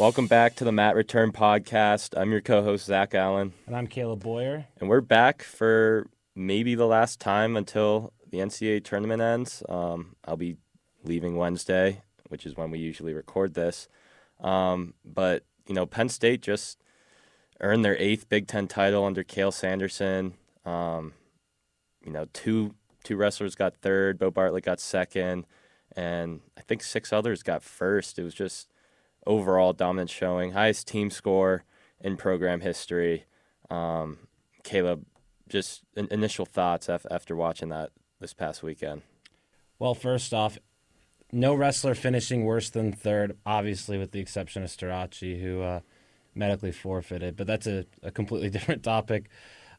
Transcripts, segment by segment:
Welcome back to the Matt Return podcast. I'm your co-host, Zach Allen. And I'm Kaleb Boyer. And we're back for maybe the last time until the NCAA tournament ends. I'll be leaving Wednesday, which is when we usually record this. But Penn State just earned their 8th Big Ten title under Cale Sanderson. Two wrestlers got 3rd. Bo Bartlett got 2nd. And I think 6 others got 1st. It was just overall dominant showing, highest team score in program history. Kaleb, just initial thoughts after watching that this past weekend. Well, first off, no wrestler finishing worse than 3rd, obviously with the exception of Stach, who medically forfeited. But that's a completely different topic.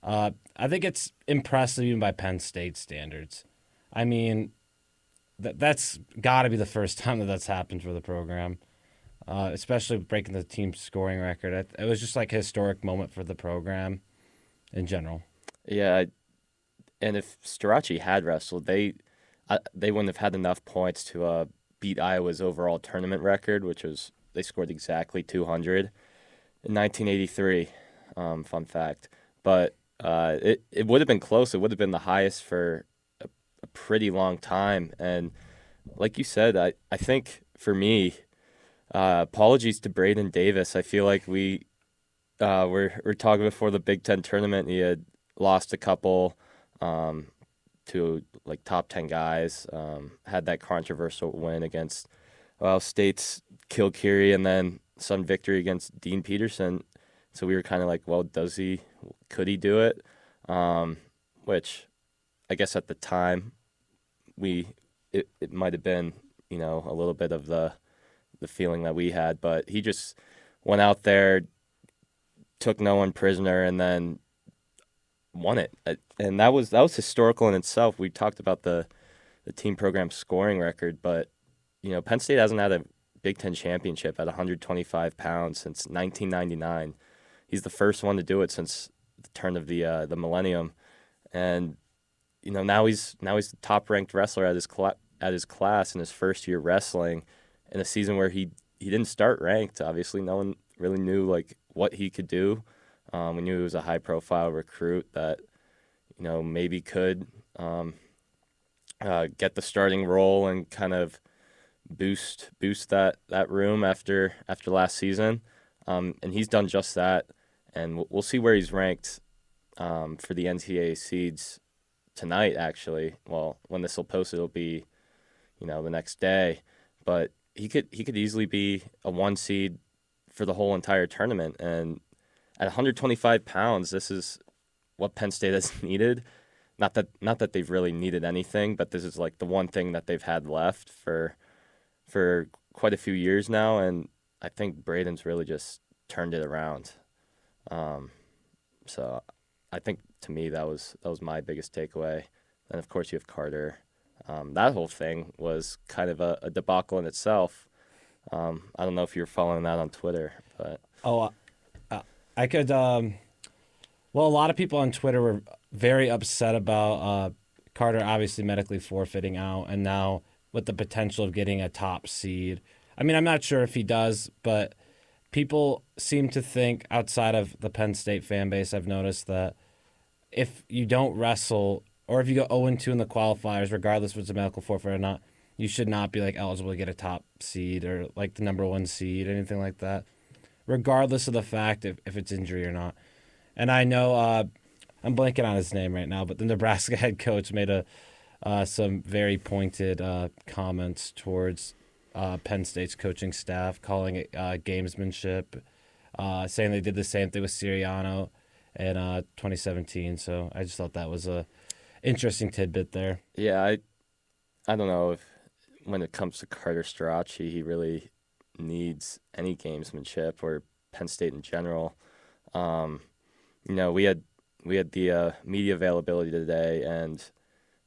I think it's impressive even by Penn State standards. I mean, that's got to be the first time that's happened for the program. Especially breaking the team scoring record. It was just like a historic moment for the program in general. Yeah, and if Stach had wrestled, they wouldn't have had enough points to beat Iowa's overall tournament record, which was they scored exactly 200 in 1983. Fun fact. But it would have been close. It would have been the highest for a pretty long time. And like you said, I think for me, apologies to Braden Davis. I feel like we're talking before the Big Ten tournament. He had lost a couple to like top 10 guys. Had that controversial win against State's Kilkiri, and then some victory against Dean Peterson. So we were kind of like, well, could he do it? Which I guess at the time it might have been a little bit of the feeling that we had, but he just went out there, took no one prisoner, and then won it. And that was historical in itself. We talked about the team program scoring record, but Penn State hasn't had a Big Ten championship at 125 pounds since 1999. He's the first one to do it since the turn of the millennium, and now he's the top ranked wrestler at his class in his first year wrestling. In a season where he didn't start ranked, obviously no one really knew like what he could do. We knew he was a high profile recruit that maybe could get the starting role and kind of boost that room after last season. And he's done just that. And we'll see where he's ranked for the NCAA seeds tonight. Actually, well, when this will post, it'll be the next day, but. He could easily be a 1 seed for the whole entire tournament. And at 125 pounds, this is what Penn State has needed. Not that they've really needed anything, but this is like the one thing that they've had left for quite a few years now. And I think Braden's really just turned it around. So I think to me that was my biggest takeaway. And of course you have Carter. That whole thing was kind of a debacle in itself. I don't know if you're following that on Twitter, but I could. Well, a lot of people on Twitter were very upset about Carter obviously medically forfeiting out, and now with the potential of getting a top seed. I mean, I'm not sure if he does, but people seem to think outside of the Penn State fan base, I've noticed that if you don't wrestle. Or if you go 0-2 in the qualifiers, regardless if it's a medical forfeit or not, you should not be like eligible to get a top seed or like the number 1 seed, anything like that, regardless of the fact if it's injury or not. And I know I'm blanking on his name right now, but the Nebraska head coach made some very pointed comments towards Penn State's coaching staff, calling it gamesmanship, saying they did the same thing with Sirianno in 2017. So I just thought that was a interesting tidbit there. Yeah, I don't know if when it comes to Carter Stach, he really needs any gamesmanship or Penn State in general. We had the media availability today, and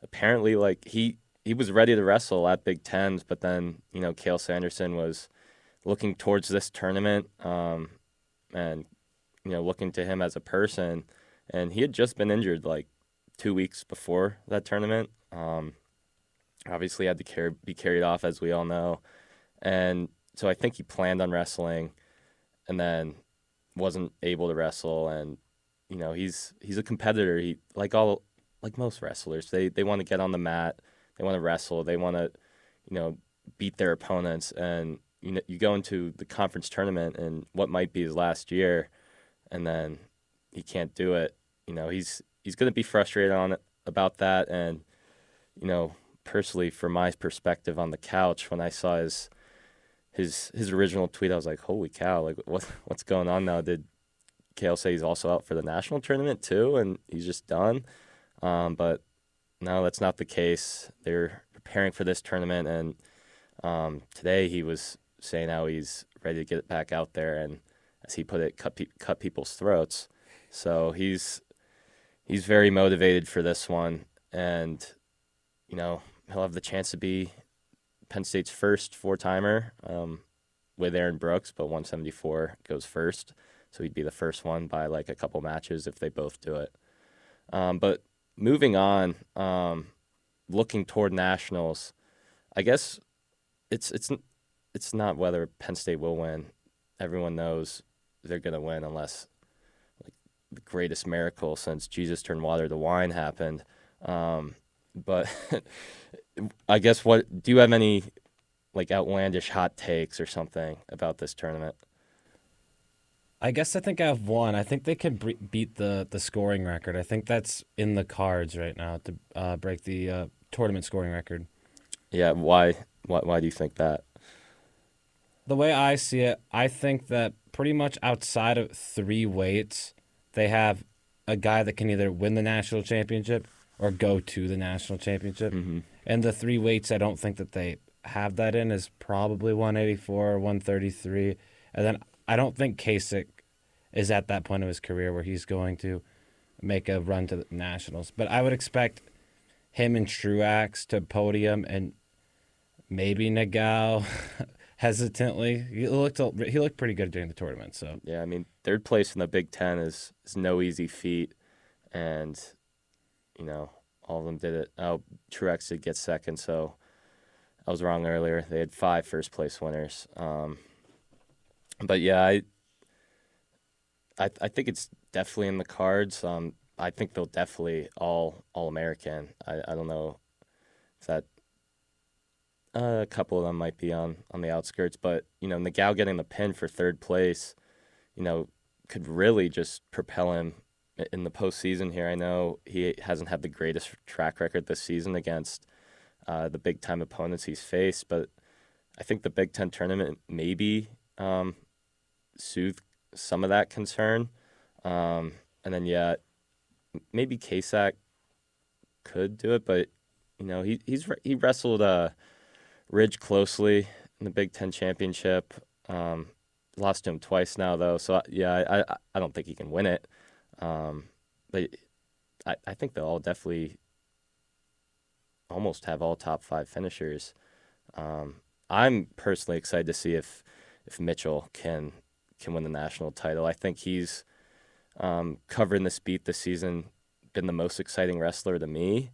apparently like he was ready to wrestle at Big Tens, but then Cale Sanderson was looking towards this tournament and looking to him as a person, and he had just been injured like 2 weeks before that tournament. Obviously had to be carried off, as we all know. And so I think he planned on wrestling. and then wasn't able to wrestle. And he's a competitor. He like most wrestlers. They want to get on the mat. They want to wrestle. They want to beat their opponents. And you go into the conference tournament and what might be his last year, and then he can't do it. He's going to be frustrated about that. And personally, from my perspective on the couch, when I saw his original tweet, I was like, holy cow, like what's going on now? Did Kale say he's also out for the national tournament too, and he's just done? But no, that's not the case. They're preparing for this tournament, and today he was saying how he's ready to get back out there and, as he put it, cut people's throats. So he's very motivated for this one, and he'll have the chance to be Penn State's first four-timer with Aaron Brooks, but 174 goes first, so he'd be the first one by like a couple matches if they both do it. But moving on, looking toward nationals, I guess it's not whether Penn State will win. Everyone knows they're gonna win unless like the greatest miracle since Jesus turned water to wine happened. But I guess, what do you have any like outlandish hot takes or something about this tournament? I guess I think I have one. I think they can beat the scoring record. I think that's in the cards right now to break the tournament scoring record. Yeah, why do you think that? The way I see it, I think that pretty much outside of three weights, they have a guy that can either win the national championship or go to the national championship. Mm-hmm. And the three weights I don't think that they have that in is probably 184 or 133. And then I don't think Kasich is at that point of his career where he's going to make a run to the nationals. But I would expect him and Truax to podium, and maybe Nagao hesitantly. He looked pretty good during the tournament. So Yeah, I mean, third place in the Big Ten is no easy feat, and all of them did it. Oh, Truex did get second, so I was wrong earlier. They had 5 first-place winners. But yeah, I think it's definitely in the cards. I think they'll definitely all-American. I don't know if that a couple of them might be on the outskirts, but Nagao getting the pin for third place, could really just propel him in the postseason here. I know he hasn't had the greatest track record this season against the big-time opponents he's faced, but I think the Big Ten tournament maybe soothe some of that concern. And then, yeah, maybe Kasich could do it, but, he wrestled Ridge closely in the Big Ten championship. Lost to him twice now, though, so, yeah, I don't think he can win it. But I think they'll all definitely almost have all top 5 finishers. I'm personally excited to see if Mitchell can win the national title. I think he's covering this beat this season been the most exciting wrestler to me.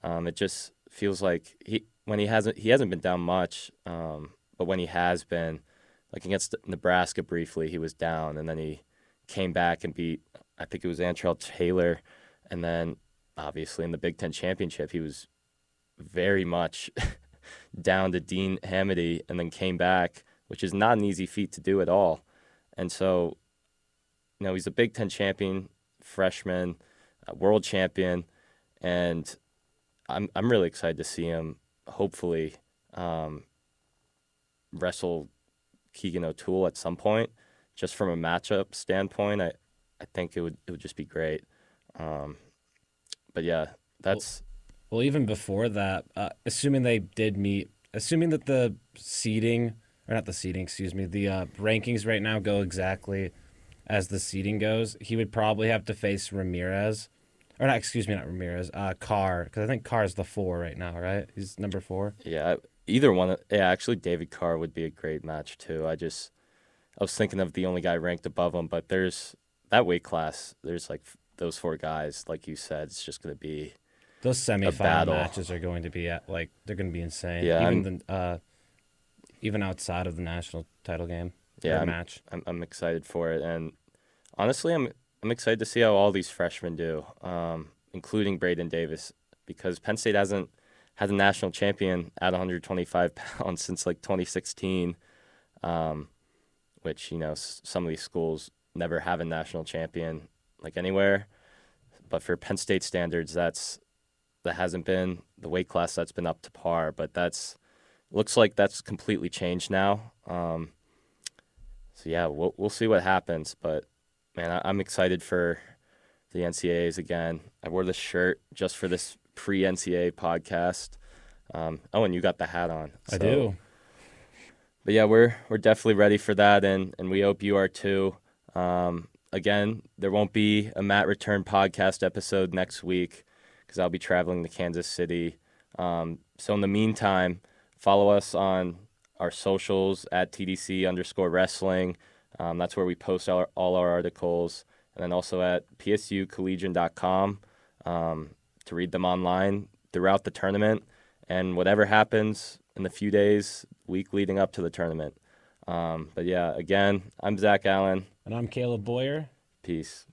It just feels like he hasn't been down much, but when he has been, like against Nebraska briefly, he was down, and then he came back and beat, I think it was Antrell Taylor, and then obviously in the Big Ten championship he was very much down to Dean Hamady, and then came back, which is not an easy feat to do at all. And so, he's a Big Ten champion, freshman, world champion, and I'm really excited to see him hopefully wrestle Keegan O'Toole at some point. Just from a matchup standpoint, I think it would just be great. But yeah, that's well, even before that, assuming they did meet, assuming that the seeding, or not the seeding, excuse me, the rankings right now go exactly as the seeding goes, he would probably have to face Ramirez. Or not, excuse me, not Ramirez, Carr, because I think Carr is the 4 right now, right? He's number 4. Yeah, either one. Yeah, actually, David Carr would be a great match too. I was thinking of the only guy ranked above him, but there's that weight class. There's like those 4 guys, like you said. It's just going to be those semifinal battle. matches are going to be they're going to be insane. Yeah, even outside of the national title game. Yeah, match. I'm excited for it, and honestly, I'm excited to see how all these freshmen do, including Braden Davis, because Penn State hasn't had a national champion at 125 pounds since like 2016, which some of these schools never have a national champion like anywhere, but for Penn State standards, that hasn't been the weight class that's been up to par, but that's looks like that's completely changed now. So yeah, we'll see what happens, but man, I'm excited for the NCAAs again. I wore this shirt just for this pre-NCAA podcast. Oh, and you got the hat on. I do. But yeah, we're definitely ready for that, and we hope you are too. Again, there won't be a Matt Return podcast episode next week because I'll be traveling to Kansas City. So in the meantime, follow us on our socials at TDC_wrestling. That's where we post all our articles. And then also at psucollegian.com to read them online throughout the tournament and whatever happens in the few days, week leading up to the tournament. But yeah, again, I'm Zach Allen. And I'm Kaleb Boyer. Peace.